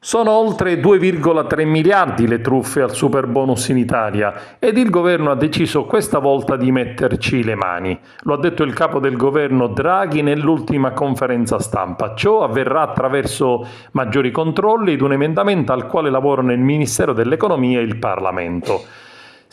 Sono oltre 2,3 miliardi le truffe al superbonus in Italia ed il governo ha deciso questa volta di metterci le mani. Lo ha detto il capo del governo Draghi nell'ultima conferenza stampa. Ciò avverrà attraverso maggiori controlli ed un emendamento al quale lavorano il Ministero dell'Economia e il Parlamento.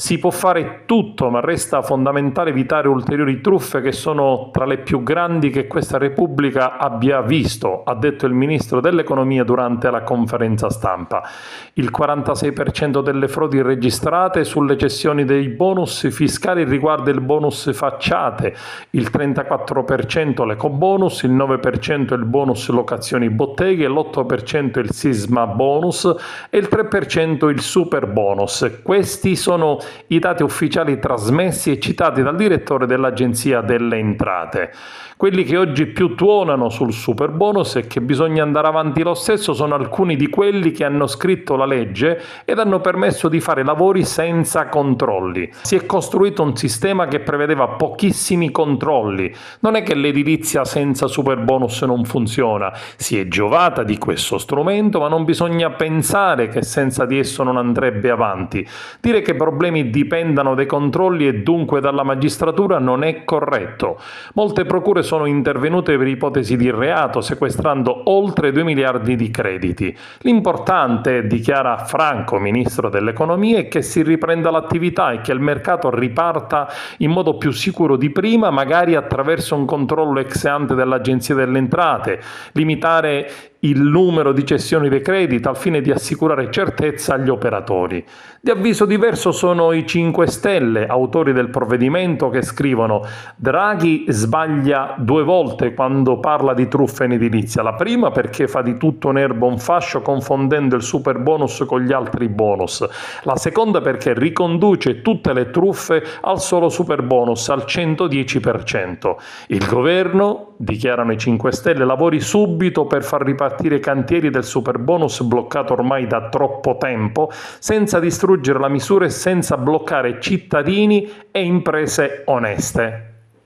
Si può fare tutto, ma resta fondamentale evitare ulteriori truffe che sono tra le più grandi che questa Repubblica abbia visto, ha detto il Ministro dell'Economia durante la conferenza stampa. Il 46% delle frodi registrate sulle cessioni dei bonus fiscali riguarda il bonus facciate, il 34% l'ecobonus, il 9% il bonus locazioni botteghe, l'8% il sisma bonus e il 3% il super bonus. Questi sono i dati ufficiali trasmessi e citati dal direttore dell'Agenzia delle Entrate. Quelli che oggi più tuonano sul superbonus e che bisogna andare avanti lo stesso sono alcuni di quelli che hanno scritto la legge ed hanno permesso di fare lavori senza controlli. Si è costruito un sistema che prevedeva pochissimi controlli. Non è che l'edilizia senza superbonus non funziona. Si è giovata di questo strumento, ma non bisogna pensare che senza di esso non andrebbe avanti. Dire che i problemi dipendano dai controlli e dunque dalla magistratura non è corretto. Molte procure sono intervenute per ipotesi di reato, sequestrando oltre 2 miliardi di crediti. L'importante, dichiara Franco, ministro dell'Economia, è che si riprenda l'attività e che il mercato riparta in modo più sicuro di prima, magari attraverso un controllo ex ante dell'Agenzia delle Entrate, limitare il numero di cessioni dei crediti al fine di assicurare certezza agli operatori. Di avviso diverso sono i 5 Stelle, autori del provvedimento, che scrivono: Draghi sbaglia 2 volte quando parla di truffa in edilizia. La prima perché fa di tutto un'erba un fascio confondendo il super bonus con gli altri bonus. La seconda perché riconduce tutte le truffe al solo super bonus, al 110%. Il governo, dichiarano i 5 Stelle, lavori subito per far ripartire i cantieri del superbonus bloccato ormai da troppo tempo, senza distruggere la misura e senza bloccare cittadini e imprese oneste.